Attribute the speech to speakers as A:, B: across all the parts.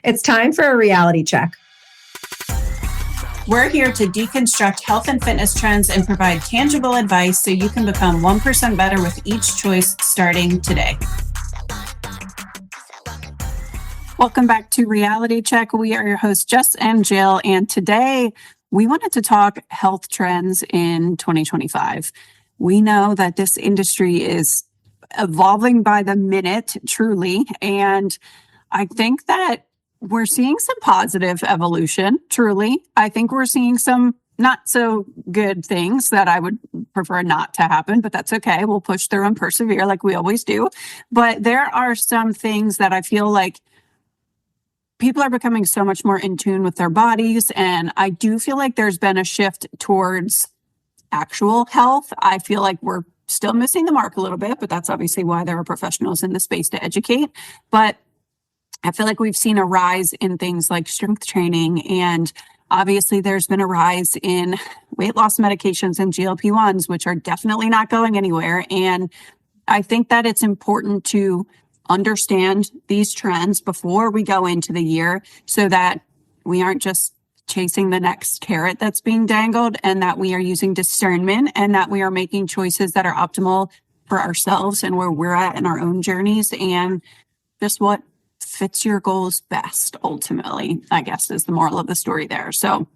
A: It's time for a reality check.
B: We're here to deconstruct health and fitness trends and provide tangible advice so you can become 1% better with each choice starting today. Welcome back to Reality Check. We are your hosts, Jess and Jill, and today we wanted to talk health trends in 2025. We know that this industry is evolving by the minute, truly, and I think that we're seeing some positive evolution, truly. I think we're seeing some not so good things that I would prefer not to happen, but that's okay. We'll push through and persevere like we always do. But there are some things that I feel like people are becoming so much more in tune with their bodies. And I do feel like there's been a shift towards actual health. I feel like we're still missing the mark a little bit, but that's obviously why there are professionals in the space to educate. But I feel like we've seen a rise in things like strength training, and obviously there's been a rise in weight loss medications and GLP-1s, which are definitely not going anywhere. And I think that it's important to understand these trends before we go into the year so that we aren't just chasing the next carrot that's being dangled, and that we are using discernment and that we are making choices that are optimal for ourselves and where we're at in our own journeys and just what fits your goals best, ultimately, I guess, is the moral of the story there. So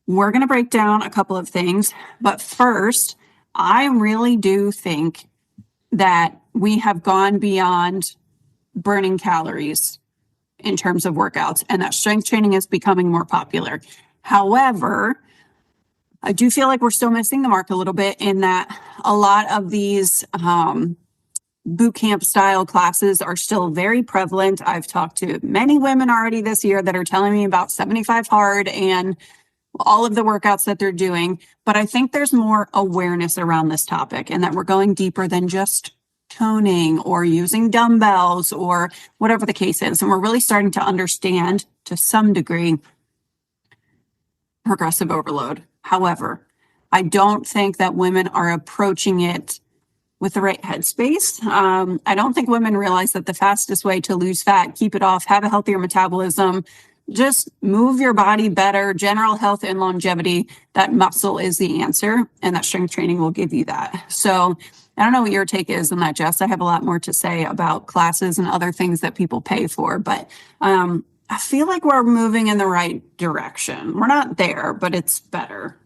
B: we're going to break down a couple of things. But first, I really do think that we have gone beyond burning calories in terms of workouts, and that strength training is becoming more popular. However, I do feel like we're still missing the mark a little bit in that a lot of these boot camp style classes are still very prevalent. I've talked to many women already this year that are telling me about 75 hard and all of the workouts that they're doing. But I think there's more awareness around this topic and that we're going deeper than just toning or using dumbbells or whatever the case is. And we're really starting to understand to some degree progressive overload. However, I don't think that women are approaching it with the right headspace. I don't think women realize that the fastest way to lose fat, keep it off, have a healthier metabolism, just move your body better, general health and longevity, that muscle is the answer, and that strength training will give you that. So I don't know what your take is on that, Jess. I have a lot more to say about classes and other things that people pay for, but I feel like we're moving in the right direction. We're not there, but it's better.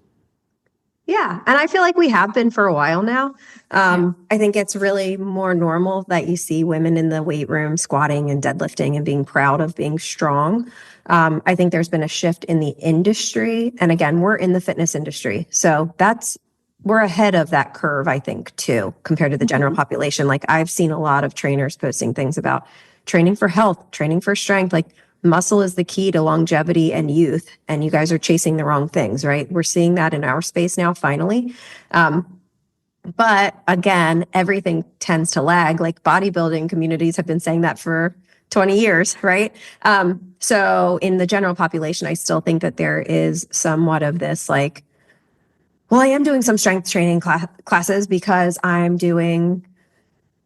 A: Yeah. And I feel like we have been for a while now. I think it's really more normal that you see women in the weight room squatting and deadlifting and being proud of being strong. I think there's been a shift in the industry. And again, we're in the fitness industry. So we're ahead of that curve, I think, too, compared to the general population. Like I've seen a lot of trainers posting things about training for health, training for strength, like muscle is the key to longevity and youth, and you guys are chasing the wrong things, right? We're seeing that in our space now, finally. But again, everything tends to lag. Like bodybuilding communities have been saying that for 20 years, right? So in the general population, I still think that there is somewhat of this like, well, I am doing some strength training classes because I'm doing,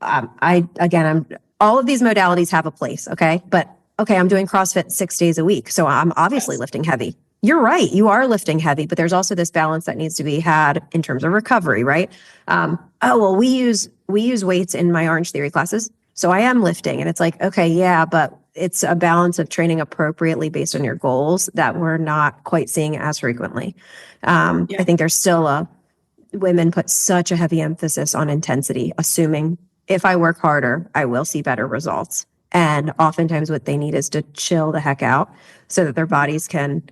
A: all of these modalities have a place, okay? But okay, I'm doing CrossFit 6 days a week, so I'm obviously lifting heavy. You're right, you are lifting heavy, but there's also this balance that needs to be had in terms of recovery, right? We use weights in my Orange Theory classes, so I am lifting, and it's like, okay, yeah, but it's a balance of training appropriately based on your goals that we're not quite seeing as frequently. I think there's still women put such a heavy emphasis on intensity, assuming if I work harder, I will see better results. And oftentimes what they need is to chill the heck out so that their bodies can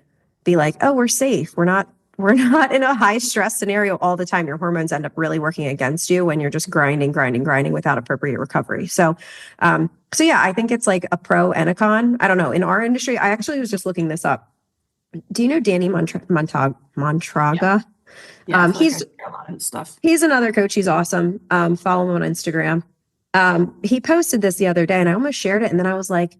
A: be like, oh, we're safe. We're not in a high stress scenario all the time. Your hormones end up really working against you when you're just grinding without appropriate recovery. So yeah, I think it's like a pro and a con. I don't know. In our industry, I actually was just looking this up. Do you know Danny Montraga?
B: Yeah, he's a lot of stuff.
A: He's another coach. He's awesome. Follow him on Instagram. He posted this the other day and I almost shared it. And then I was like,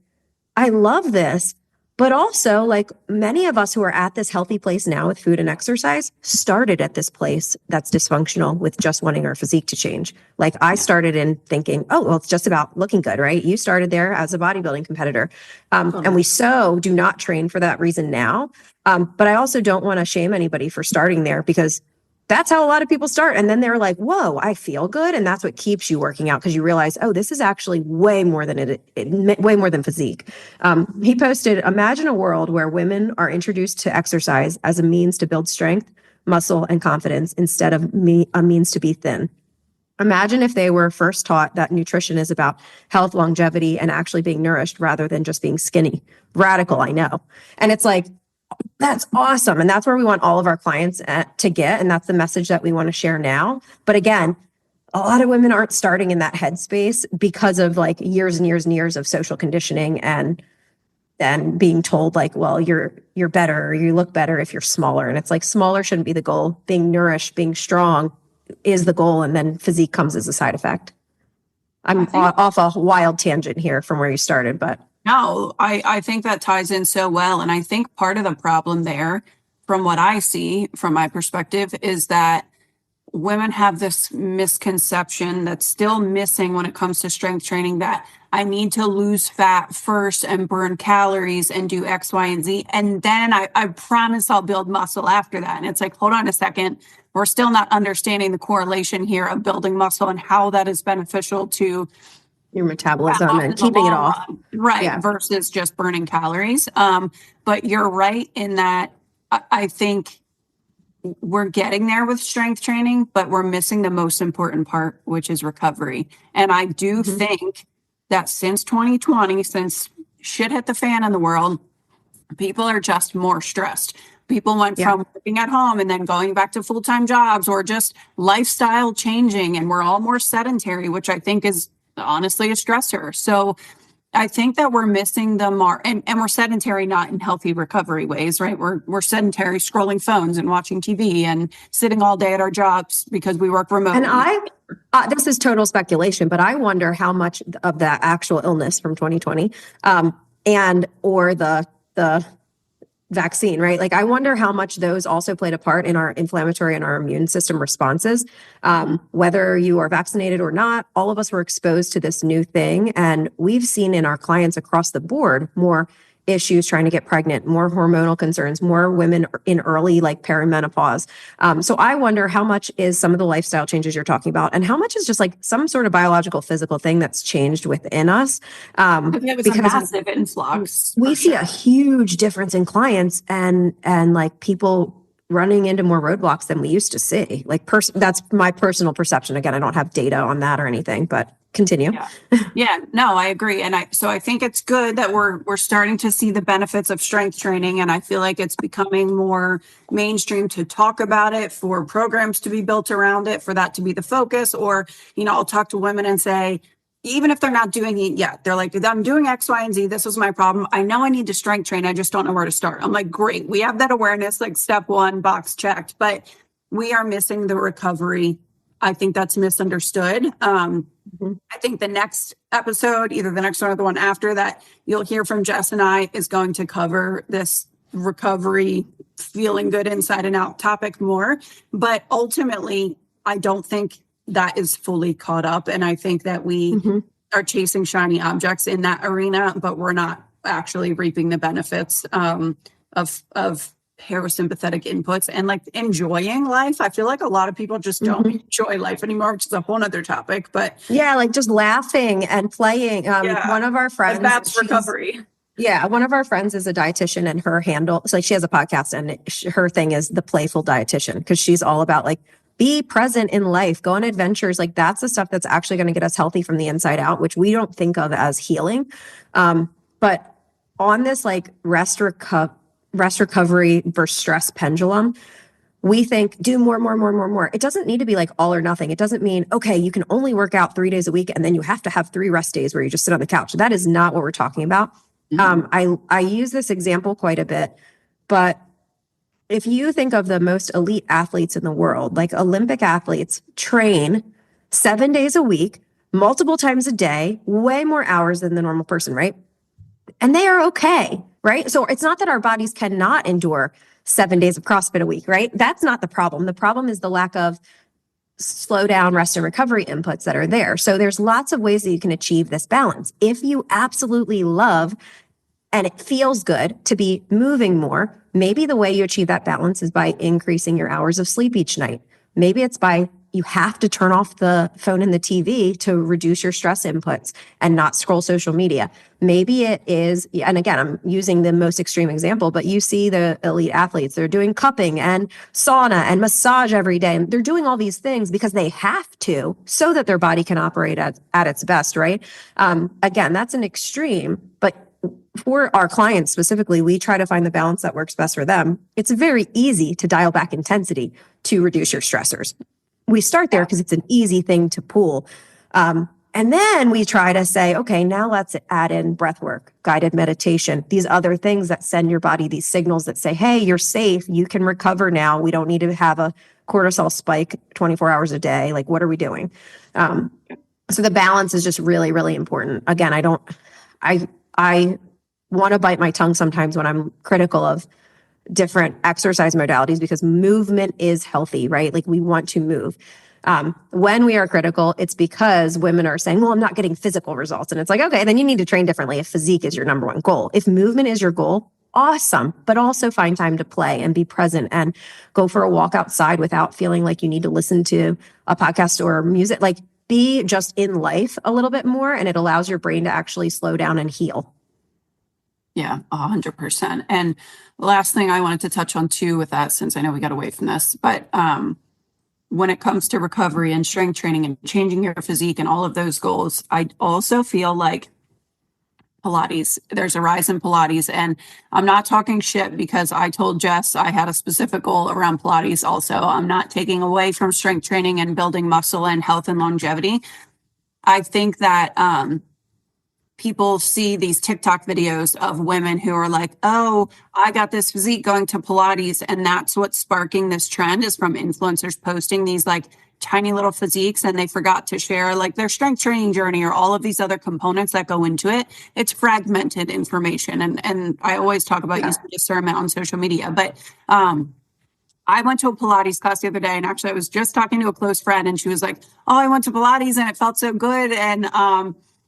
A: I love this, But also, like many of us who are at this healthy place now with food and exercise started at this place that's dysfunctional with just wanting our physique to change. Like I started in thinking, oh, well, it's just about looking good, right? You started there as a bodybuilding competitor. And we so do not train for that reason now. But I also don't want to shame anybody for starting there because that's how a lot of people start. And then they're like, whoa, I feel good. And that's what keeps you working out because you realize, oh, this is actually way more than way more than physique. He posted, imagine a world where women are introduced to exercise as a means to build strength, muscle, and confidence instead of a means to be thin. Imagine if they were first taught that nutrition is about health, longevity, and actually being nourished rather than just being skinny. Radical, I know. And it's like, that's awesome. And that's where we want all of our clients to get. And that's the message that we want to share now. But again, a lot of women aren't starting in that headspace because of like years and years and years of social conditioning and being told like, well, you're better or you look better if you're smaller. And it's like smaller shouldn't be the goal. Being nourished, being strong is the goal. And then physique comes as a side effect. I'm off a wild tangent here from where you started, but.
B: No, I think that ties in so well. And I think part of the problem there, from what I see from my perspective, is that women have this misconception that's still missing when it comes to strength training, that I need to lose fat first and burn calories and do X, Y, and Z. And then I promise I'll build muscle after that. And it's like, hold on a second. We're still not understanding the correlation here of building muscle and how that is beneficial to
A: your metabolism and keeping it off.
B: Right. Yeah. Versus just burning calories. But you're right in that I think we're getting there with strength training, but we're missing the most important part, which is recovery. And I do think that since 2020, since shit hit the fan in the world, people are just more stressed. People went from working at home and then going back to full-time jobs or just lifestyle changing. And we're all more sedentary, which I think is honestly a stressor. So I think that we're missing the mark, and we're sedentary, not in healthy recovery ways, right? We're sedentary scrolling phones and watching TV and sitting all day at our jobs because we work remotely.
A: And this is total speculation, but I wonder how much of that actual illness from 2020 or the vaccine, right? Like, I wonder how much those also played a part in our inflammatory and our immune system responses. Whether you are vaccinated or not, all of us were exposed to this new thing. And we've seen in our clients across the board more issues trying to get pregnant, more hormonal concerns, more women in early like perimenopause. So I wonder how much is some of the lifestyle changes you're talking about and how much is just like some sort of biological physical thing that's changed within us.
B: Because a massive influx.
A: We see a huge difference in clients and like people running into more roadblocks than we used to see. Like that's my personal perception. Again, I don't have data on that or anything, but continue.
B: Yeah, no, I agree. And I think it's good that we're starting to see the benefits of strength training. And I feel like it's becoming more mainstream to talk about it, for programs to be built around it, for that to be the focus. Or, I'll talk to women and say, even if they're not doing it yet, they're like, I'm doing X, Y, and Z. This is my problem. I know I need to strength train. I just don't know where to start. I'm like, great. We have that awareness, like step one, box checked, but we are missing the recovery. I think that's misunderstood. I think the next episode, either the next one or the one after that, you'll hear from Jess and I is going to cover this recovery, feeling good inside and out topic more. But ultimately, I don't think that is fully caught up. And I think that we are chasing shiny objects in that arena, but we're not actually reaping the benefits of parasympathetic inputs and like enjoying life. I feel like a lot of people just don't enjoy life anymore, which is a whole nother topic. But
A: yeah, like just laughing and playing. One of our friends,
B: that's recovery.
A: Yeah, one of our friends is a dietitian, and her handle, so like she has a podcast, and her thing is the playful dietitian, because she's all about like be present in life, go on adventures. Like that's the stuff that's actually going to get us healthy from the inside out, which we don't think of as healing. But on this like rest recovery versus stress pendulum, we think do more. It doesn't need to be like all or nothing. It doesn't mean, okay, you can only work out 3 days a week and then you have to have 3 rest days where you just sit on the couch. That is not what we're talking about. I use this example quite a bit, but if you think of the most elite athletes in the world, like Olympic athletes train 7 days a week, multiple times a day, way more hours than the normal person, right? And they are okay. right? So it's not that our bodies cannot endure 7 days of CrossFit a week, right? That's not the problem. The problem is the lack of slow down, rest and recovery inputs that are there. So there's lots of ways that you can achieve this balance. If you absolutely love and it feels good to be moving more, maybe the way you achieve that balance is by increasing your hours of sleep each night. Maybe it's by you have to turn off the phone and the TV to reduce your stress inputs and not scroll social media. Maybe it is, and again, I'm using the most extreme example, but you see the elite athletes, they're doing cupping and sauna and massage every day. And they're doing all these things because they have to so that their body can operate at its best, right? Again, that's an extreme, but for our clients specifically, we try to find the balance that works best for them. It's very easy to dial back intensity to reduce your stressors. We start there because it's an easy thing to pull. And then we try to say, okay, now let's add in breath work, guided meditation, these other things that send your body these signals that say, hey, you're safe. You can recover now. We don't need to have a cortisol spike 24 hours a day. Like, what are we doing? So the balance is just really, really important. Again, I want to bite my tongue sometimes when I'm critical of different exercise modalities because movement is healthy, right? Like we want to move. When we are critical, it's because women are saying, well, I'm not getting physical results. And it's like, okay, then you need to train differently if physique is your number one goal. If movement is your goal, awesome. But also find time to play and be present and go for a walk outside without feeling like you need to listen to a podcast or music. Like be just in life a little bit more, and it allows your brain to actually slow down and heal.
B: Yeah, 100%. And the last thing I wanted to touch on too with that, since I know we got away from this, but when it comes to recovery and strength training and changing your physique and all of those goals, I also feel like Pilates, there's a rise in Pilates. And I'm not talking shit because I told Jess I had a specific goal around Pilates also. I'm not taking away from strength training and building muscle and health and longevity. I think that people see these TikTok videos of women who are like, oh, I got this physique going to Pilates. And that's what's sparking this trend is from influencers posting these like tiny little physiques, and they forgot to share like their strength training journey or all of these other components that go into it. It's fragmented information. And I always talk about using discernment on social media. But I went to a Pilates class the other day, and actually I was just talking to a close friend, and she was like, oh, I went to Pilates and it felt so good. And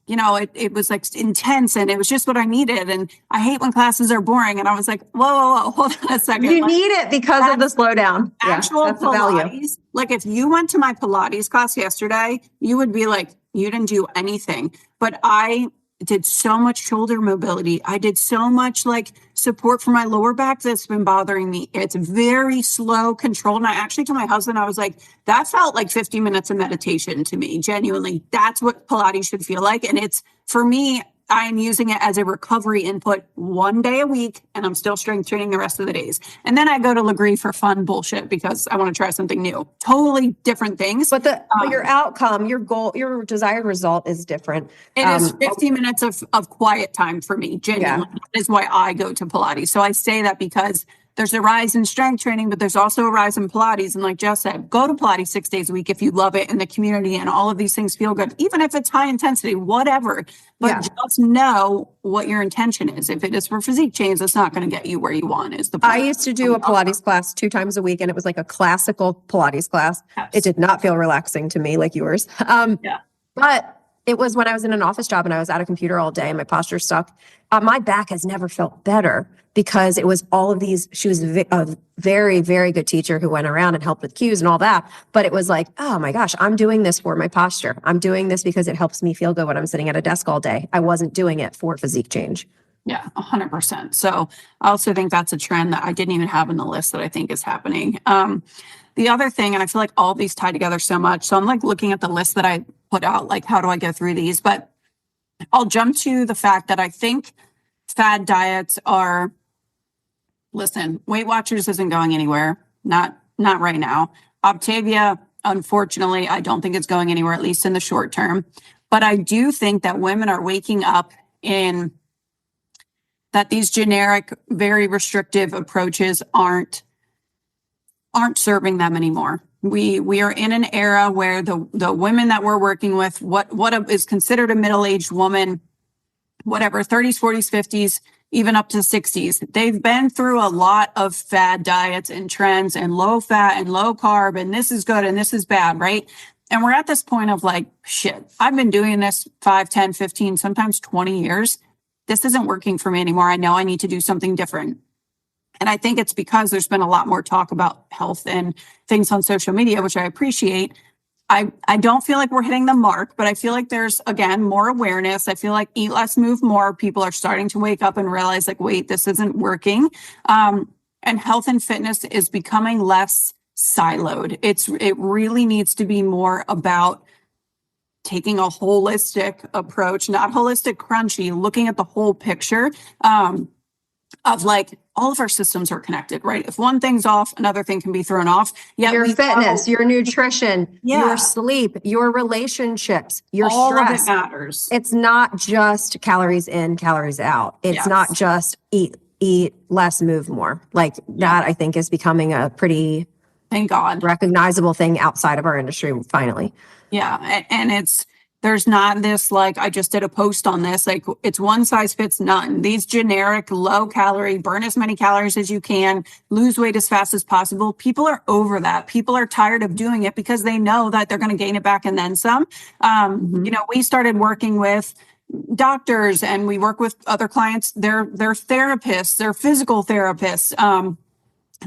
B: it was like intense and it was just what I needed. And I hate when classes are boring. And I was like, whoa, hold on a second.
A: You need it because of the slowdown.
B: Actual
A: that's
B: Pilates.
A: the value.
B: Like if you went to my Pilates class yesterday, you would be like, you didn't do anything. But I did so much shoulder mobility. I did so much like support for my lower back that's been bothering me. It's very slow, controlled. And I actually told my husband, I was like, that felt like 50 minutes of meditation to me. Genuinely, that's what Pilates should feel like. And it's, for me, I'm using it as a recovery input 1 day a week, and I'm still strength training the rest of the days. And then I go to Legree for fun bullshit because I want to try something new. Totally different things.
A: But your outcome, your goal, your desired result is different.
B: It is 15 minutes of quiet time for me, genuinely.
A: Yeah.
B: That is why I go to Pilates. So I say that because there's a rise in strength training, but there's also a rise in Pilates. And like Jess said, go to Pilates 6 days a week if you love it and the community and all of these things feel good, even if it's high intensity, whatever. But just know what your intention is. If it is for physique change, it's not going to get you where you want is the point.
A: I used to do a Pilates class 2 times a week, and it was like a classical Pilates class. Yes. It did not feel relaxing to me like yours. But it was when I was in an office job and I was at a computer all day and my posture sucked. My back has never felt better because it was all of these. She was a very, very good teacher who went around and helped with cues and all that. But it was like, oh my gosh, I'm doing this for my posture. I'm doing this because it helps me feel good when I'm sitting at a desk all day. I wasn't doing it for physique change.
B: Yeah, 100%. So I also think that's a trend that I didn't even have in the list that I think is happening. The other thing, and I feel like all these tie together so much. So I'm like looking at the list that I put out, like, how do I go through these? But I'll jump to the fact that I think fad diets are, listen, Weight Watchers isn't going anywhere. Not right now. Optavia, unfortunately, I don't think it's going anywhere, at least in the short term. But I do think that women are waking up in that these generic, very restrictive approaches aren't serving them anymore. We are in an era where the women that we're working with, what is considered a middle-aged woman, whatever, 30s, 40s, 50s, even up to 60s. They've been through a lot of fad diets and trends and low fat and low carb, and this is good and this is bad, right? And we're at this point of like, shit, I've been doing this 5, 10, 15, sometimes 20 years. This isn't working for me anymore. I know I need to do something different. And I think it's because there's been a lot more talk about health and things on social media, which I appreciate. I don't feel like we're hitting the mark, but I feel like there's, again, more awareness. I feel like eat less, move more. People are starting to wake up and realize like, wait, this isn't working. And health and fitness is becoming less siloed. It really needs to be more about taking a holistic approach, not holistic crunchy, looking at the whole picture. Of like all of our systems are connected, right? If one thing's off, another thing can be thrown off. Yeah,
A: your fitness, your nutrition, your sleep, your relationships, your
B: all
A: stress.
B: Of it matters.
A: It's not just calories in, calories out. It's not just eat less, move more. Like that, I think, is becoming a pretty,
B: thank God,
A: recognizable thing outside of our industry finally.
B: Yeah, and there's not this, like, I just did a post on this, like, it's one size fits none. These generic, low calorie, burn as many calories as you can, lose weight as fast as possible. People are over that. People are tired of doing it because they know that they're going to gain it back and then some. You know, we started working with doctors and we work with other clients. They're therapists, they're physical therapists.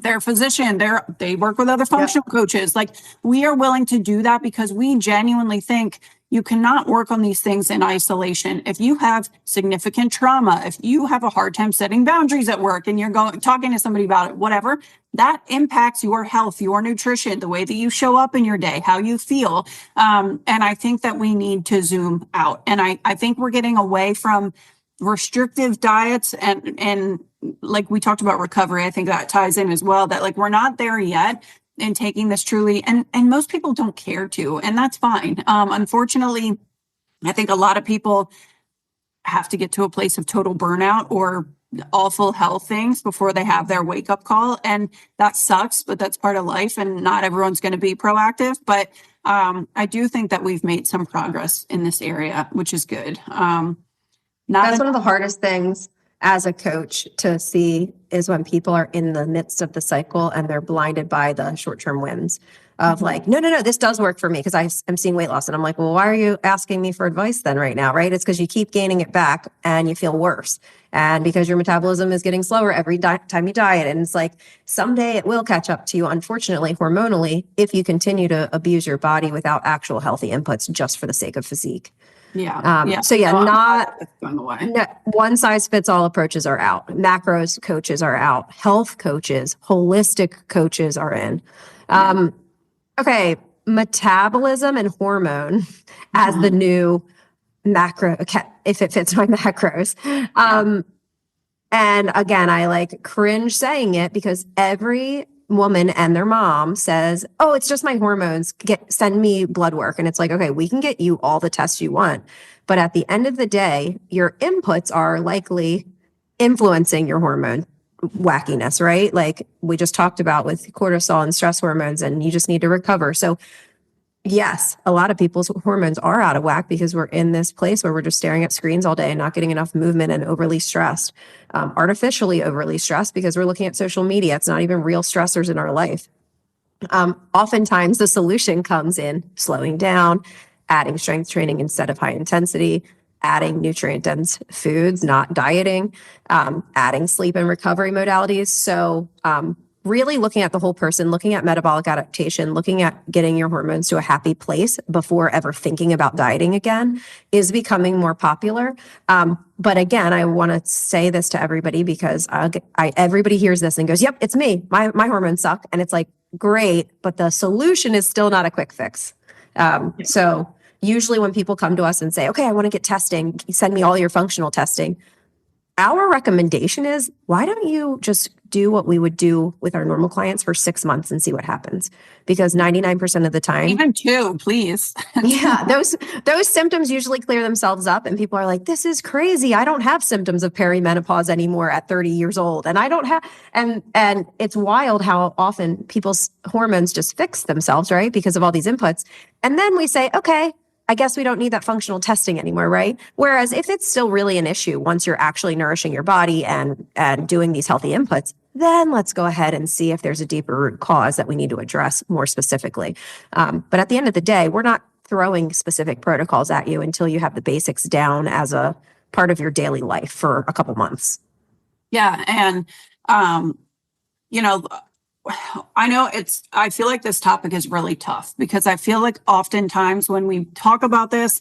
B: They're physician, they work with other functional coaches. Like, we are willing to do that because we genuinely think you cannot work on these things in isolation. If you have significant trauma, if you have a hard time setting boundaries at work and you're talking to somebody about it, whatever, that impacts your health, your nutrition, the way that you show up in your day, how you feel. And I think that we need to zoom out. And I think we're getting away from restrictive diets and like we talked about recovery. I think that ties in as well, that like we're not there yet in taking this truly, and most people don't care to, and that's fine. Unfortunately, I think a lot of people have to get to a place of total burnout or awful health things before they have their wake up call. And that sucks, but that's part of life and not everyone's going to be proactive. But I do think that we've made some progress in this area, which is good.
A: That's one of the hardest things as a coach to see is when people are in the midst of the cycle and they're blinded by the short-term wins of like, no, this does work for me because I'm seeing weight loss. And I'm like, well, why are you asking me for advice then right now, right? It's because you keep gaining it back and you feel worse. And because your metabolism is getting slower every time you diet. And it's like, someday it will catch up to you, unfortunately, hormonally, if you continue to abuse your body without actual healthy inputs just for the sake of physique. Not one size fits all approaches are out. Macros coaches are out. Health coaches, holistic coaches are in. Okay, metabolism and hormone as the new macro, if it fits my macros. And again, I like cringe saying it because every woman and their mom says, oh, it's just my hormones, send me blood work. And it's like, okay, we can get you all the tests you want. But at the end of the day, your inputs are likely influencing your hormone wackiness, right? Like we just talked about with cortisol and stress hormones, and you just need to recover. So yes, a lot of people's hormones are out of whack because we're in this place where we're just staring at screens all day and not getting enough movement and overly stressed, artificially overly stressed because we're looking at social media. It's not even real stressors in our life. Oftentimes the solution comes in slowing down, adding strength training instead of high intensity, adding nutrient dense foods, not dieting, adding sleep and recovery modalities. So, really looking at the whole person, looking at metabolic adaptation, looking at getting your hormones to a happy place before ever thinking about dieting again is becoming more popular. But again, I want to say this to everybody because everybody hears this and goes, yep, it's me. My hormones suck. And it's like, great, but the solution is still not a quick fix. So usually when people come to us and say, okay, I want to get testing, send me all your functional testing. Our recommendation is, why don't you just do what we would do with our normal clients for 6 months and see what happens? Because 99% of the time,
B: even 2, please.
A: those symptoms usually clear themselves up and people are like, this is crazy. I don't have symptoms of perimenopause anymore at 30 years old. And I don't have, and it's wild how often people's hormones just fix themselves, right? Because of all these inputs. And then we say, okay, I guess we don't need that functional testing anymore, right? Whereas if it's still really an issue, once you're actually nourishing your body and doing these healthy inputs, then let's go ahead and see if there's a deeper root cause that we need to address more specifically. But at the end of the day, we're not throwing specific protocols at you until you have the basics down as a part of your daily life for a couple months.
B: Yeah. And, you know, I feel like this topic is really tough because I feel like oftentimes when we talk about this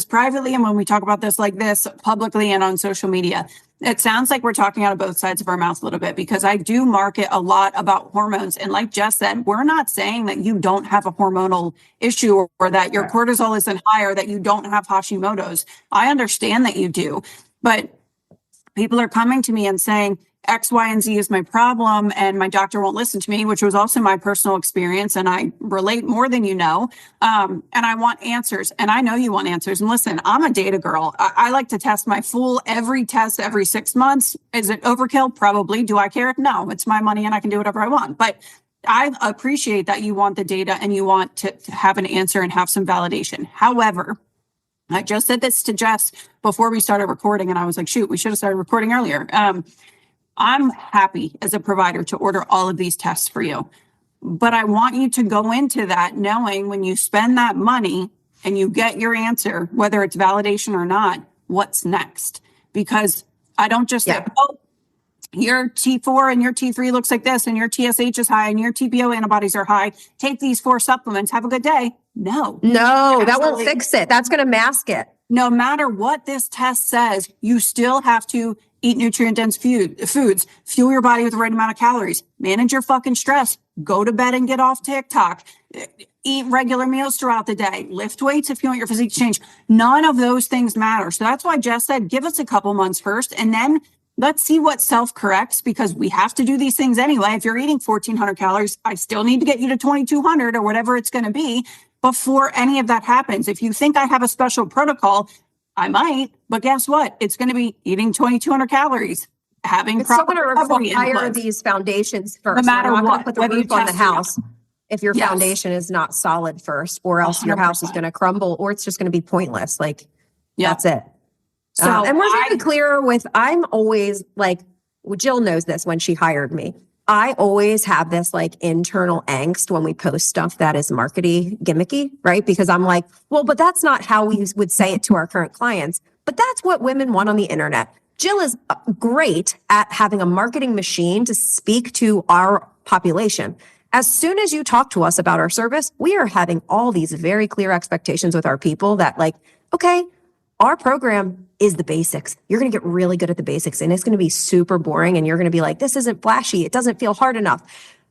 B: privately and when we talk about this like this publicly and on social media, it sounds like we're talking out of both sides of our mouth a little bit, because I do market a lot about hormones. And like Jess said, we're not saying that you don't have a hormonal issue or that your cortisol isn't high or that you don't have Hashimoto's. I understand that you do, but people are coming to me and saying, X, Y, and Z is my problem, and my doctor won't listen to me, which was also my personal experience, and I relate more than you know. And I want answers, and I know you want answers. And listen, I'm a data girl. I like to test my every test every 6 months. Is it overkill? Probably. Do I care? No, it's my money, and I can do whatever I want. But I appreciate that you want the data and you want to have an answer and have some validation. However, I just said this to Jess before we started recording, and I was like, shoot, we should have started recording earlier. I'm happy as a provider to order all of these tests for you, but I want you to go into that knowing when you spend that money and you get your answer, whether it's validation or not, what's next? Because I don't just say, oh, your T4 and your T3 looks like this, and your TSH is high, and your TPO antibodies are high. Take these 4 supplements. Have a good day. No,
A: that won't fix it. That's going to mask it.
B: No matter what this test says, you still have to eat nutrient-dense foods, fuel your body with the right amount of calories, manage your fucking stress, go to bed and get off TikTok, eat regular meals throughout the day, lift weights if you want your physique to change. None of those things matter. So that's why Jess said, give us a couple months first, and then let's see what self-corrects, because we have to do these things anyway. If you're eating 1,400 calories, I still need to get you to 2,200 or whatever it's going to be before any of that happens. If you think I have a special protocol, I might, but guess what? It's going to be eating 2,200 calories, having
A: it's still
B: proper
A: going to require these foundations first.
B: No matter what,
A: put the roof on the house if your foundation is not solid first, or else 100%. Your house is going to crumble, or it's just going to be pointless. Like, that's it. So, and we're very clear with, I'm always like, Jill knows this when she hired me. I always have this like internal angst when we post stuff that is markety gimmicky, right? Because I'm like, well, but that's not how we would say it to our current clients. But that's what women want on the internet. Jill is great at having a marketing machine to speak to our population. As soon as you talk to us about our service, we are having all these very clear expectations with our people that like, okay, our program is the basics. You're going to get really good at the basics, and it's going to be super boring. And you're going to be like, this isn't flashy. It doesn't feel hard enough.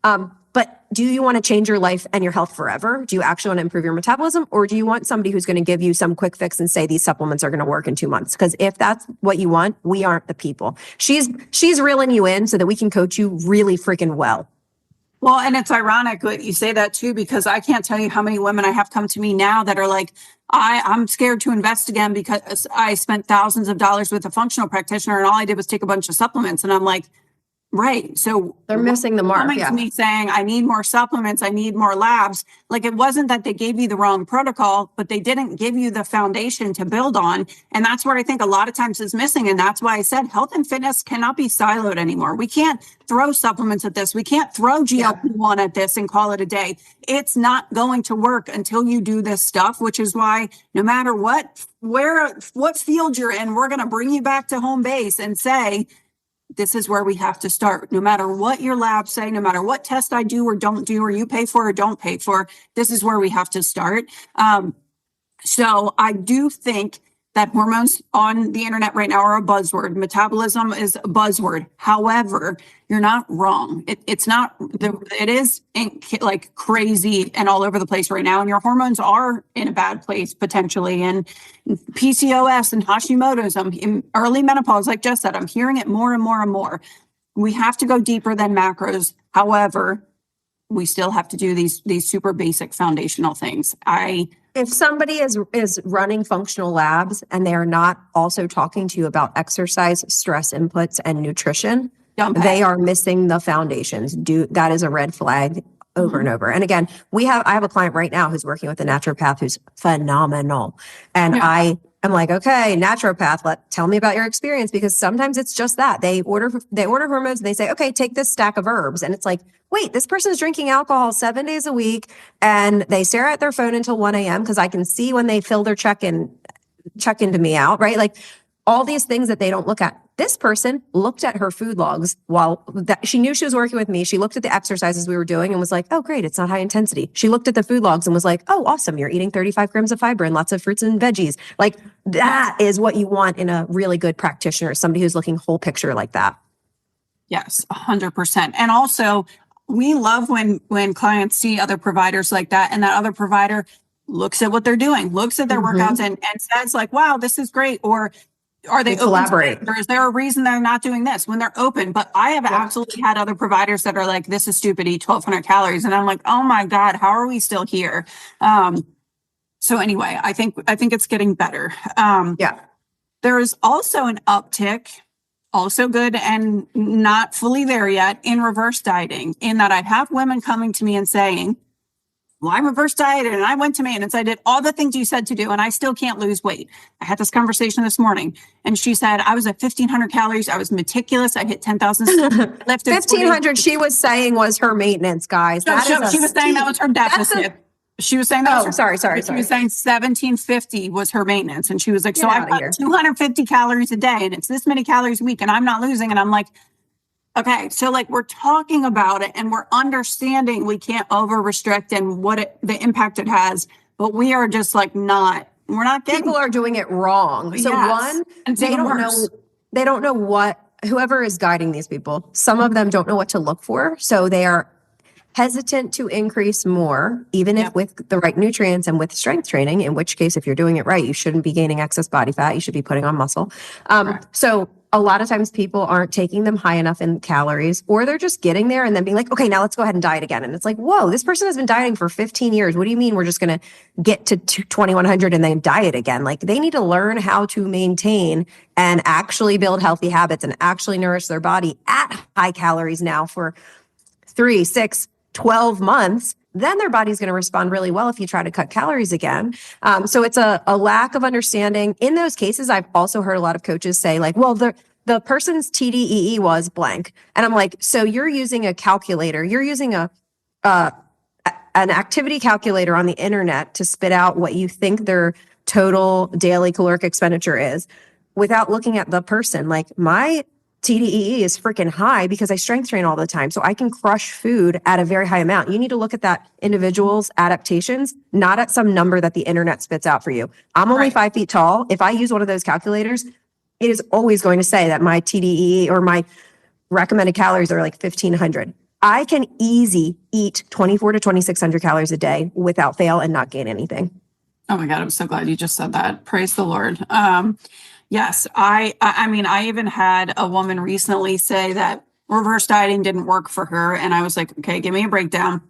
A: But do you want to change your life and your health forever? Do you actually want to improve your metabolism? Or do you want somebody who's going to give you some quick fix and say these supplements are going to work in 2 months? Because if that's what you want, we aren't the people. She's reeling you in so that we can coach you really freaking well.
B: Well, and it's ironic that you say that too, because I can't tell you how many women I have come to me now that are like, I'm scared to invest again because I spent thousands of dollars with a functional practitioner and all I did was take a bunch of supplements. And I'm like, right. So
A: they're missing the mark.
B: Coming to me saying, I need more supplements, I need more labs. Like, it wasn't that they gave you the wrong protocol, but they didn't give you the foundation to build on. And that's what I think a lot of times is missing. And that's why I said health and fitness cannot be siloed anymore. We can't throw supplements at this. We can't throw GLP-1 at this and call it a day. It's not going to work until you do this stuff, which is why no matter what field you're in, we're going to bring you back to home base and say, this is where we have to start. No matter what your labs say, no matter what test I do or don't do, or you pay for or don't pay for, this is where we have to start. So I do think that hormones on the internet right now are a buzzword. Metabolism is a buzzword. However, you're not wrong. It is like crazy and all over the place right now. And your hormones are in a bad place potentially. And PCOS and Hashimoto's, in early menopause, like Jess said, I'm hearing it more and more and more. We have to go deeper than macros. However, we still have to do these super basic foundational things.
A: If somebody is running functional labs and they are not also talking to you about exercise, stress inputs, and nutrition, they are missing the foundations. That is a red flag over and over. And again, I have a client right now who's working with a naturopath who's phenomenal. And I'm like, okay, naturopath, tell me about your experience, because sometimes it's just that they order hormones and they say, okay, take this stack of herbs. And it's like, wait, this person is drinking alcohol 7 days a week and they stare at their phone until 1 a.m. because I can see when they fill their check into me out, right? Like all these things that they don't look at. This person looked at her food logs she knew she was working with me. She looked at the exercises we were doing and was like, oh, great, it's not high intensity. She looked at the food logs and was like, oh, awesome, you're eating 35 grams of fiber and lots of fruits and veggies. Like that is what you want in a really good practitioner, somebody who's looking whole picture like that.
B: Yes, 100%. And also, we love when clients see other providers like that, and that other provider looks at what they're doing, looks at their workouts and says like, wow, this is great. Or are they open
A: collaborate?
B: Or is there a reason they're not doing this when they're open? But I have absolutely had other providers that are like, this is stupid, eat 1,200 calories. And I'm like, oh my God, how are we still here? So anyway, I think it's getting better. There is also an uptick, also good and not fully there yet, in reverse dieting, in that I have women coming to me and saying, well, I reverse dieted and I went to maintenance. I did all the things you said to do and I still can't lose weight. I had this conversation this morning and she said, I was at 1,500 calories. I was meticulous. I hit 10,000 lifted
A: 1,500 she was saying was her maintenance, guys.
B: She was saying that was her deficit. She was saying that.
A: Sorry.
B: She was saying 1,750 was her maintenance. And she was like, so I got 250 calories a day and it's this many calories a week and I'm not losing. And I'm like, okay, so like we're talking about it and we're understanding we can't over restrict and the impact it has, but we are just like we're not getting.
A: People are doing it wrong. So they don't know what, whoever is guiding these people, some of them don't know what to look for. So they are hesitant to increase more, even if with the right nutrients and with strength training, in which case, if you're doing it right, you shouldn't be gaining excess body fat. You should be putting on muscle. So a lot of times people aren't taking them high enough in calories, or they're just getting there and then being like, okay, now let's go ahead and diet again. And it's like, whoa, this person has been dieting for 15 years. What do you mean we're just going to get to 2,100 and then diet again? Like they need to learn how to maintain and actually build healthy habits and actually nourish their body at high calories now for 3, 6, 12 months. Then their body's going to respond really well if you try to cut calories again. So it's a lack of understanding. In those cases, I've also heard a lot of coaches say like, well, the person's TDEE was blank. And I'm like, so you're using a calculator. You're using an activity calculator on the internet to spit out what you think their total daily caloric expenditure is without looking at the person. Like my TDEE is freaking high because I strength train all the time. So I can crush food at a very high amount. You need to look at that individual's adaptations, not at some number that the internet spits out for you. I'm only 5 feet tall. If I use one of those calculators, it is always going to say that my TDEE or my recommended calories are like 1,500. I can easy eat 2,400 to 2,600 calories a day without fail and not gain anything.
B: Oh my God, I'm so glad you just said that. Praise the Lord. Yes, I mean, I even had a woman recently say that reverse dieting didn't work for her. And I was like, okay, give me a breakdown.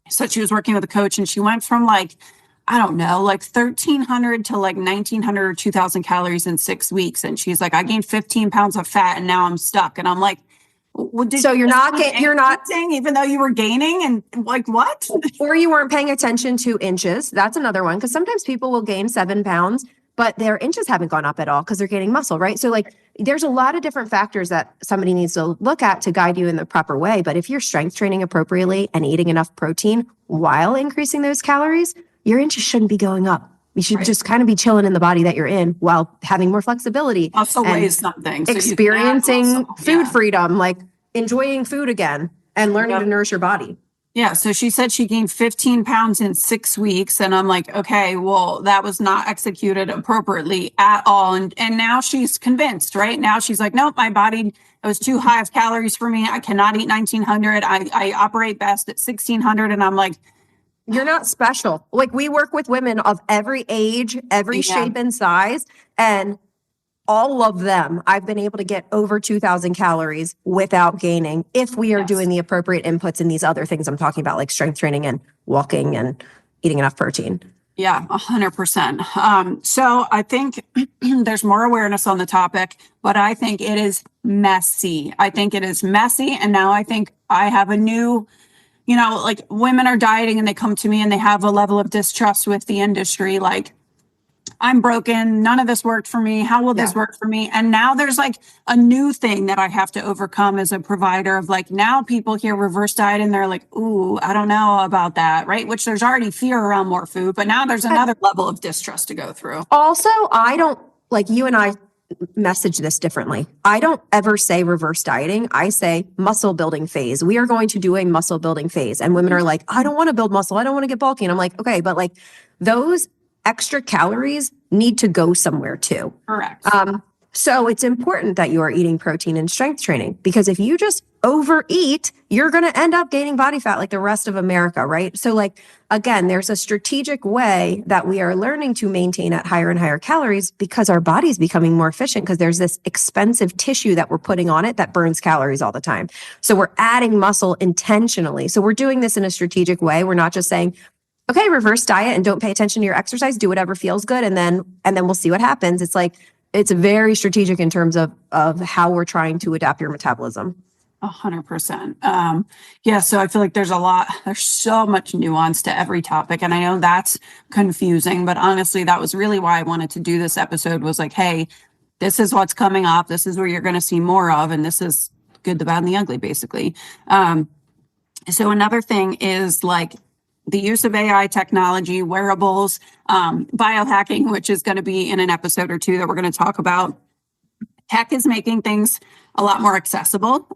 B: So she was working with a coach and she went from like, I don't know, like 1,300 to like 1,900 or 2,000 calories in 6 weeks. And she's like, I gained 15 pounds of fat and now I'm stuck. And I'm like, well,
A: so you're not
B: saying even though you were gaining and like what?
A: Or you weren't paying attention to inches. That's another one. Because sometimes people will gain 7 pounds, but their inches haven't gone up at all because they're gaining muscle, right? So like there's a lot of different factors that somebody needs to look at to guide you in the proper way. But if you're strength training appropriately and eating enough protein while increasing those calories, your inches shouldn't be going up. You should just kind of be chilling in the body that you're in while having more flexibility.
B: Also weighs something. So
A: experiencing food freedom, like enjoying food again and learning to nourish your body.
B: Yeah. So she said she gained 15 pounds in 6 weeks. And I'm like, okay, well, that was not executed appropriately at all. And now she's convinced, right? Now she's like, nope, my body, it was too high of calories for me. I cannot eat 1,900. I operate best at 1,600. And I'm like,
A: you're not special. Like we work with women of every age, every shape and size, and all of them, I've been able to get over 2,000 calories without gaining if we are doing the appropriate inputs in these other things I'm talking about, like strength training and walking and eating enough protein.
B: Yeah, 100%. So I think there's more awareness on the topic, but I think it is messy. And now I think I have a new like women are dieting and they come to me and they have a level of distrust with the industry. Like, I'm broken. None of this worked for me. How will this work for me? And now there's like a new thing that I have to overcome as a provider of like, now people hear reverse diet and they're like, ooh, I don't know about that, right? Which there's already fear around more food, but now there's another level of distrust to go through.
A: Also, I don't, like, you and I message this differently. I don't ever say reverse dieting. I say muscle building phase. We are going to do a muscle building phase. And women are like, I don't want to build muscle. I don't want to get bulky. And I'm like, okay, but like those extra calories need to go somewhere too.
B: Correct.
A: So it's important that you are eating protein and strength training, because if you just overeat, you're going to end up gaining body fat like the rest of America, right? So like, again, there's a strategic way that we are learning to maintain at higher and higher calories because our body's becoming more efficient, because there's this expensive tissue that we're putting on it that burns calories all the time. So we're adding muscle intentionally. So we're doing this in a strategic way. We're not just saying, okay, reverse diet and don't pay attention to your exercise, do whatever feels good, and then we'll see what happens. It's like, it's very strategic in terms of how we're trying to adapt your metabolism.
B: 100%. Yeah. So I feel like there's so much nuance to every topic. And I know that's confusing, but honestly, that was really why I wanted to do this episode, was like, hey, this is what's coming up. This is where you're going to see more of, and this is good, the bad, and the ugly, basically. So another thing is like the use of AI technology, wearables, biohacking, which is going to be in an episode or two that we're going to talk about. Tech is making things a lot more accessible.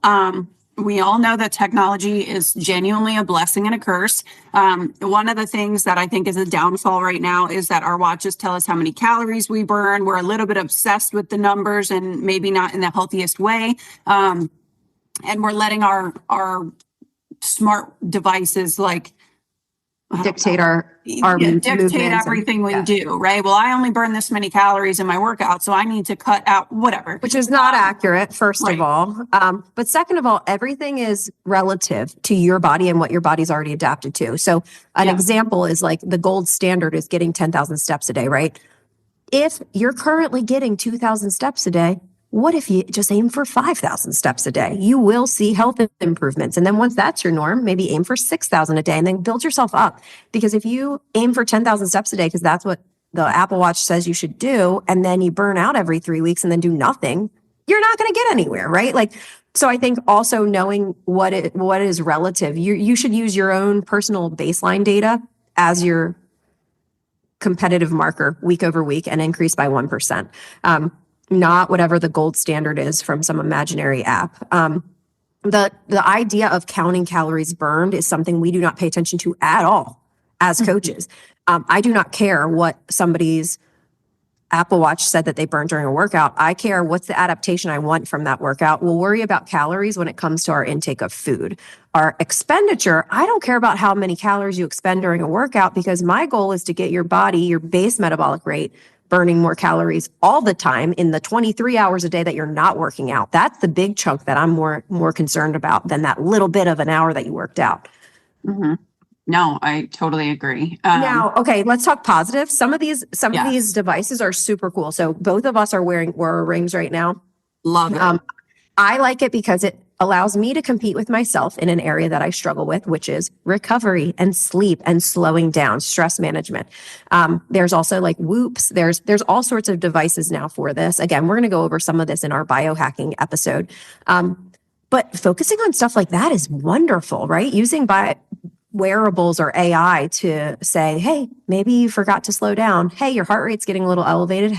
B: We all know that technology is genuinely a blessing and a curse. One of the things that I think is a downfall right now is that our watches tell us how many calories we burn. We're a little bit obsessed with the numbers, and maybe not in the healthiest way. And we're letting our smart devices like
A: Dictate our
B: dictate everything we do, right? Well, I only burn this many calories in my workout, so I need to cut out whatever.
A: Which is not accurate, first of all. But second of all, everything is relative to your body and what your body's already adapted to. So an example is like the gold standard is getting 10,000 steps a day, right? If you're currently getting 2,000 steps a day, what if you just aim for 5,000 steps a day? You will see health improvements. And then once that's your norm, maybe aim for 6,000 a day and then build yourself up. Because if you aim for 10,000 steps a day, because that's what the Apple Watch says you should do, and then you burn out every 3 weeks and then do nothing, you're not going to get anywhere, right? Like, so I think also knowing what is relative, you should use your own personal baseline data as your competitive marker week over week and increase by 1%. Not whatever the gold standard is from some imaginary app. The idea of counting calories burned is something we do not pay attention to at all as coaches. I do not care what somebody's Apple Watch said that they burned during a workout. I care what's the adaptation I want from that workout. We'll worry about calories when it comes to our intake of food. Our expenditure, I don't care about how many calories you expend during a workout, because my goal is to get your body, your base metabolic rate, burning more calories all the time in the 23 hours a day that you're not working out. That's the big chunk that I'm more concerned about than that little bit of an hour that you worked out.
B: Mm-hmm. No, I totally agree.
A: Now, okay, let's talk positive. Some of these devices are super cool. So both of us are wearing Oura rings right now.
B: Love it.
A: I like it because it allows me to compete with myself in an area that I struggle with, which is recovery and sleep and slowing down, stress management. There's also like Whoops. There's all sorts of devices now for this. Again, we're going to go over some of this in our biohacking episode. But focusing on stuff like that is wonderful, right? Using wearables or AI to say, hey, maybe you forgot to slow down. Hey, your heart rate's getting a little elevated.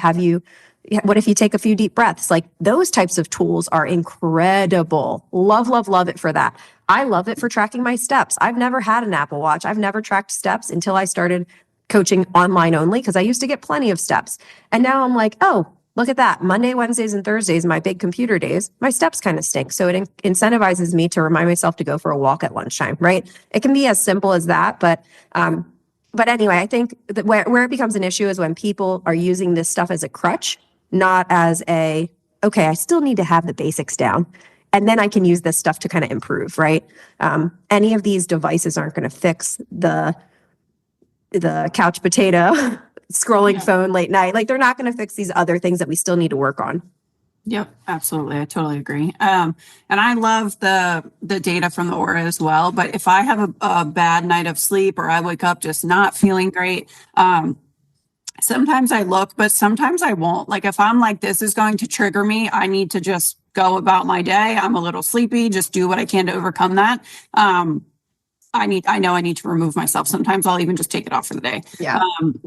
A: What if you take a few deep breaths? Like, those types of tools are incredible. Love, love, love it for that. I love it for tracking my steps. I've never had an Apple Watch. I've never tracked steps until I started coaching online only, because I used to get plenty of steps. And now I'm like, oh, look at that. Monday, Wednesdays, and Thursdays, my big computer days, my steps kind of stink. So it incentivizes me to remind myself to go for a walk at lunchtime, right? It can be as simple as that. But anyway, I think that where it becomes an issue is when people are using this stuff as a crutch, not as okay, I still need to have the basics down, and then I can use this stuff to kind of improve, right? Any of these devices aren't going to fix the couch potato, scrolling phone late night. Like, they're not going to fix these other things that we still need to work on.
B: Yep, absolutely. I totally agree. And I love the data from the aura as well. But if I have a bad night of sleep or I wake up just not feeling great, sometimes I look, but sometimes I won't. Like if I'm like, this is going to trigger me, I need to just go about my day. I'm a little sleepy, just do what I can to overcome that. I know I need to remove myself. Sometimes I'll even just take it off for the day.
A: Yeah.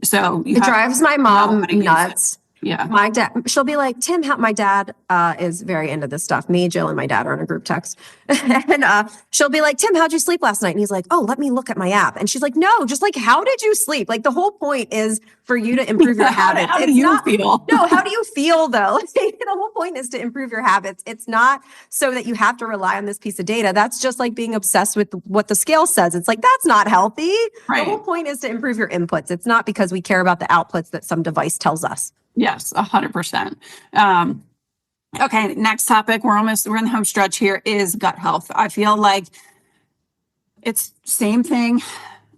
B: So you
A: It
B: have
A: drives my
B: to know
A: mom
B: how to use it.
A: nuts.
B: Yeah.
A: My dad, she'll be like, Tim, my dad is very into this stuff. Me, Jill, and my dad are in a group text. And she'll be like, Tim, how'd you sleep last night? And he's like, oh, let me look at my app. And she's like, no, just like, how did you sleep? Like the whole point is for you to improve your habits.
B: How do you feel?
A: No, how do you feel though? The whole point is to improve your habits. It's not so that you have to rely on this piece of data. That's just like being obsessed with what the scale says. It's like, that's not healthy.
B: Right.
A: The whole point is to improve your inputs. It's not because we care about the outputs that some device tells us.
B: Yes, 100%. Okay, next topic. We're in the home stretch here is gut health. I feel like it's same thing,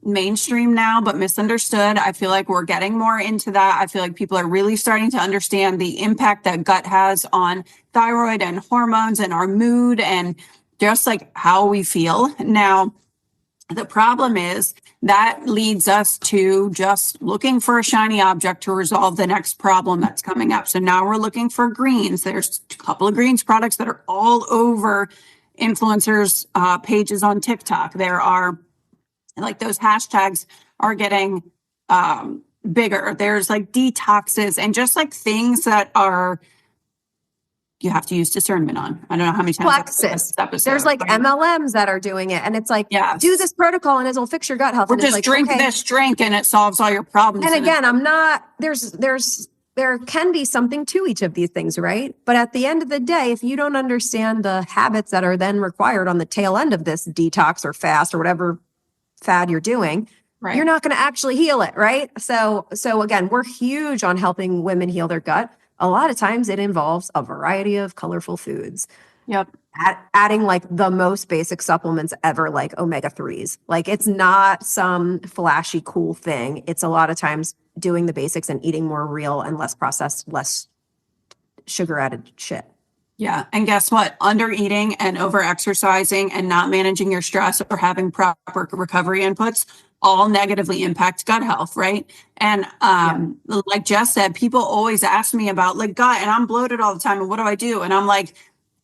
B: mainstream now, but misunderstood. I feel like we're getting more into that. I feel like people are really starting to understand the impact that gut has on thyroid and hormones and our mood and just like how we feel. Now, the problem is that leads us to just looking for a shiny object to resolve the next problem that's coming up. So now we're looking for greens. There's a couple of greens products that are all over influencers' pages on TikTok. There are like those hashtags are getting bigger. There's like detoxes and just like things that are you have to use discernment on. I don't know how many times
A: Plexus. There's like MLMs that are doing it. And it's like, do this protocol and it'll fix your gut health.
B: Or
A: and
B: just
A: like,
B: drink this drink and it solves all your problems.
A: And again, there can be something to each of these things, right? But at the end of the day, if you don't understand the habits that are then required on the tail end of this detox or fast or whatever fad you're doing, you're not going to actually heal it, right? So again, we're huge on helping women heal their gut. A lot of times it involves a variety of colorful foods.
B: Yep.
A: Adding like the most basic supplements ever, like omega-3s. Like it's not some flashy, cool thing. It's a lot of times doing the basics and eating more real and less processed, less sugar added shit.
B: Yeah. And guess what? Under eating and over exercising and not managing your stress or having proper recovery inputs all negatively impact gut health, right? And like Jess said, people always ask me about like gut and I'm bloated all the time. And what do I do? And I'm like,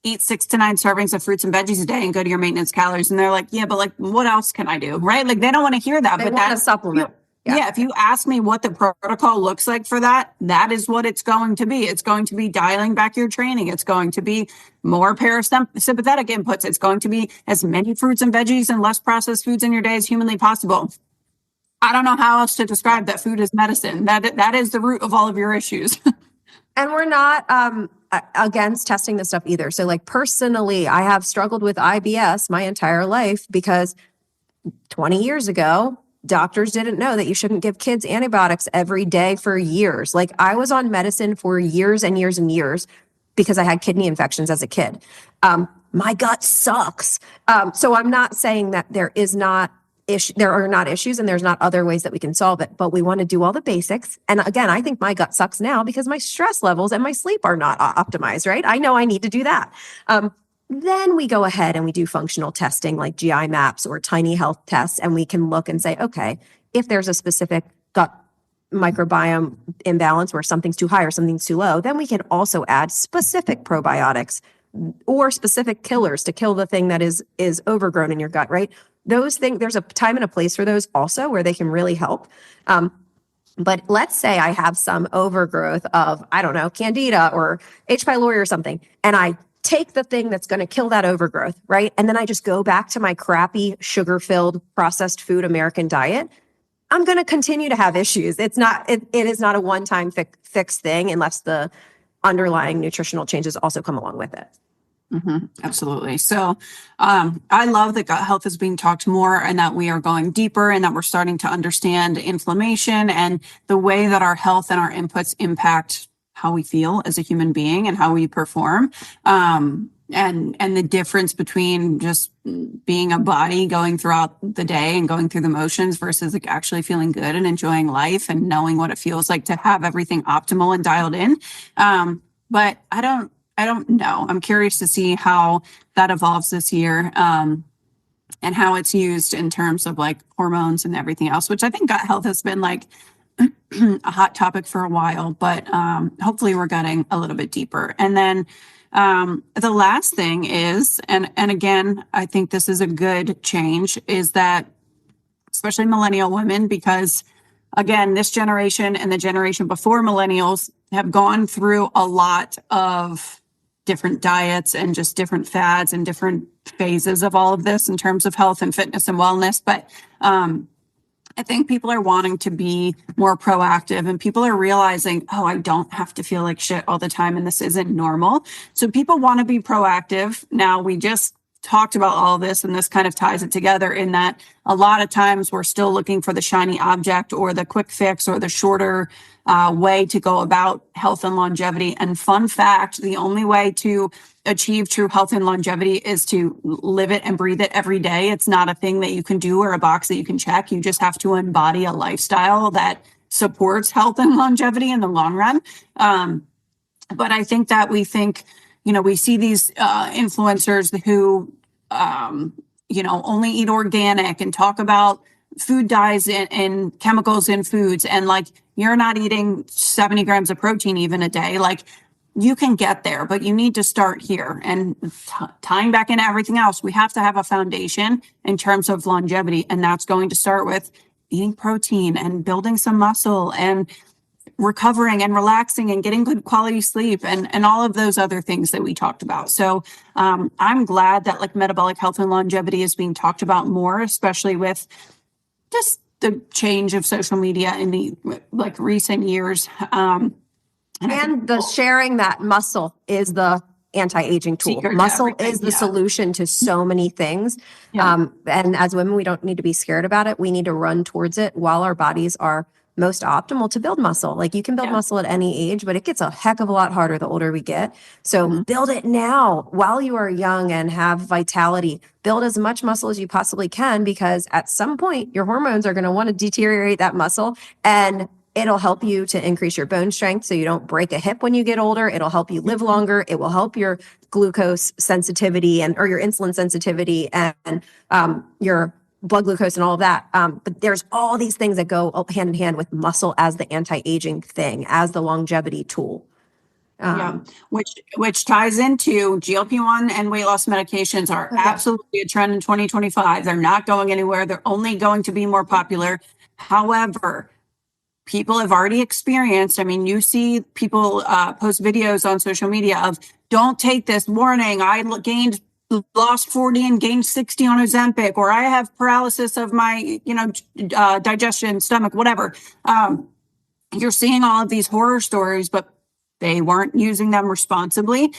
B: eat 6 to 9 servings of fruits and veggies a day and go to your maintenance calories. And they're like, yeah, but like, what else can I do? Right? Like they don't want to hear that.
A: They want a supplement.
B: Yeah, if you ask me what the protocol looks like for that, that is what it's going to be. It's going to be dialing back your training. It's going to be more parasympathetic inputs. It's going to be as many fruits and veggies and less processed foods in your day as humanly possible. I don't know how else to describe that food is medicine. That is the root of all of your issues.
A: And we're not against testing this stuff either. So like personally, I have struggled with IBS my entire life because 20 years ago, doctors didn't know that you shouldn't give kids antibiotics every day for years. Like I was on medicine for years and years and years because I had kidney infections as a kid. My gut sucks. So I'm not saying that there are not issues and there's not other ways that we can solve it, but we want to do all the basics. And again, I think my gut sucks now because my stress levels and my sleep are not optimized, right? I know I need to do that. Then we go ahead and we do functional testing like GI maps or tiny health tests. And we can look and say, okay, if there's a specific gut microbiome imbalance where something's too high or something's too low, then we can also add specific probiotics or specific killers to kill the thing that is overgrown in your gut, right? Those things, there's a time and a place for those also where they can really help. But let's say I have some overgrowth of, I don't know, candida or H. pylori or something, and I take the thing that's going to kill that overgrowth, right? And then I just go back to my crappy sugar-filled processed food American diet. I'm going to continue to have issues. It is not a one-time fix thing unless the underlying nutritional changes also come along with it.
B: Mm-hmm, absolutely. So I love that gut health is being talked more and that we are going deeper and that we're starting to understand inflammation and the way that our health and our inputs impact how we feel as a human being and how we perform. And the difference between just being a body going throughout the day and going through the motions versus like actually feeling good and enjoying life and knowing what it feels like to have everything optimal and dialed in. But I don't know. I'm curious to see how that evolves this year, and how it's used in terms of like hormones and everything else, which I think gut health has been like a hot topic for a while, but hopefully we're getting a little bit deeper. And then the last thing is, and again, I think this is a good change, is that especially millennial women, because again, this generation and the generation before millennials have gone through a lot of different diets and just different fads and different phases of all of this in terms of health and fitness and wellness. But I think people are wanting to be more proactive, and people are realizing, oh, I don't have to feel like shit all the time, and this isn't normal. So people want to be proactive. Now, we just talked about all this, and this kind of ties it together in that a lot of times we're still looking for the shiny object or the quick fix or the shorter way to go about health and longevity. And fun fact, the only way to achieve true health and longevity is to live it and breathe it every day. It's not a thing that you can do or a box that you can check. You just have to embody a lifestyle that supports health and longevity in the long run. But I think that we see these influencers who, only eat organic and talk about food dyes and chemicals in foods. And like, you're not eating 70 grams of protein even a day. Like, you can get there, but you need to start here. And tying back into everything else, we have to have a foundation in terms of longevity. And that's going to start with eating protein and building some muscle and recovering and relaxing and getting good quality sleep and all of those other things that we talked about. So I'm glad that like metabolic health and longevity is being talked about more, especially with just the change of social media in the like recent years.
A: And the sharing that muscle is the anti-aging tool. Muscle is the solution to so many things.
B: Yeah.
A: And as women, we don't need to be scared about it. We need to run towards it while our bodies are most optimal to build muscle. Like, you can build muscle at any age, but it gets a heck of a lot harder the older we get. So build it now while you are young and have vitality. Build as much muscle as you possibly can, because at some point your hormones are going to want to deteriorate that muscle, and it'll help you to increase your bone strength so you don't break a hip when you get older. It'll help you live longer. It will help your glucose sensitivity or your insulin sensitivity and your blood glucose and all of that. But there's all these things that go hand in hand with muscle as the anti-aging thing, as the longevity tool.
B: Which ties into GLP-1 and weight loss medications are absolutely a trend in 2025. They're not going anywhere. They're only going to be more popular. However, people have already experienced, you see people post videos on social media of, don't take this, warning, lost 40 and gained 60 on Ozempic, or I have paralysis of my, digestion, stomach, whatever. You're seeing all of these horror stories, but they weren't using them responsibly.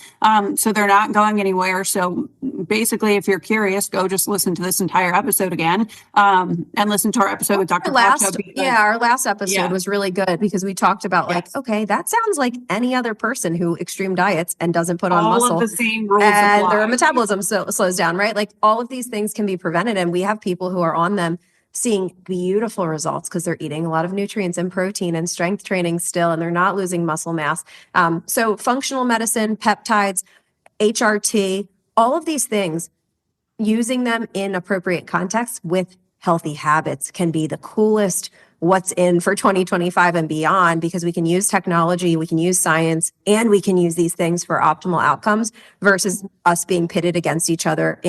B: So they're not going anywhere. So basically, if you're curious, go just listen to this entire episode again, and listen to our episode with Dr.
A: Our last episode was really good, because we talked about okay, that sounds like any other person who extreme diets and doesn't put on muscle.
B: All of the same rules
A: and
B: apply.
A: Their metabolism slows down, right? Like, all of these things can be prevented, and we have people who are on them seeing beautiful results because they're eating a lot of nutrients and protein and strength training still, and they're not losing muscle mass. So functional medicine, peptides, HRT, all of these things, using them in appropriate context with healthy habits can be the coolest what's in for 2025 and beyond, because we can use technology, we can use science, and we can use these things for optimal outcomes versus us being pitted against each other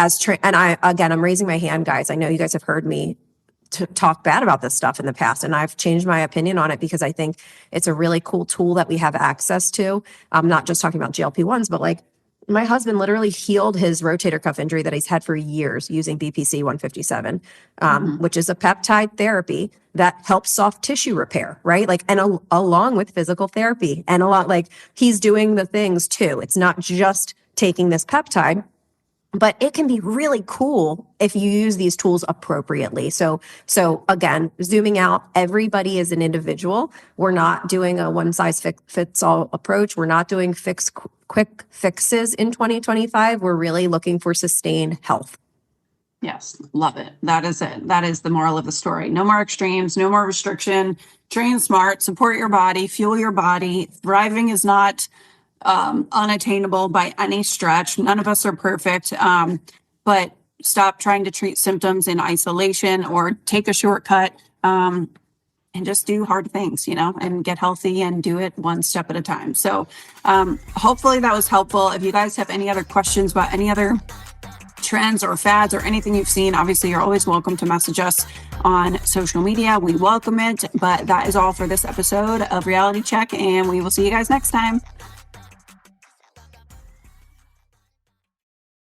A: I'm raising my hand, guys. I know you guys have heard me talk bad about this stuff in the past, and I've changed my opinion on it because I think it's a really cool tool that we have access to. I'm not just talking about GLP-1s, but like, my husband literally healed his rotator cuff injury that he's had for years using BPC 157, which is a peptide therapy that helps soft tissue repair, right? Like, and along with physical therapy, and he's doing the things too. It's not just taking this peptide, but it can be really cool if you use these tools appropriately. So again, zooming out, everybody is an individual. We're not doing a one size fits all approach. We're not doing quick fixes in 2025. We're really looking for sustained health.
B: Yes, love it. That is it. That is the moral of the story. No more extremes, no more restriction. Train smart, support your body, fuel your body. Thriving is not unattainable by any stretch. None of us are perfect, but stop trying to treat symptoms in isolation or take a shortcut, and just do hard things, and get healthy and do it one step at a time. So hopefully that was helpful. If you guys have any other questions about any other trends or fads or anything you've seen, obviously you're always welcome to message us on social media. We welcome it. But that is all for this episode of Reality Check, and we will see you guys next time.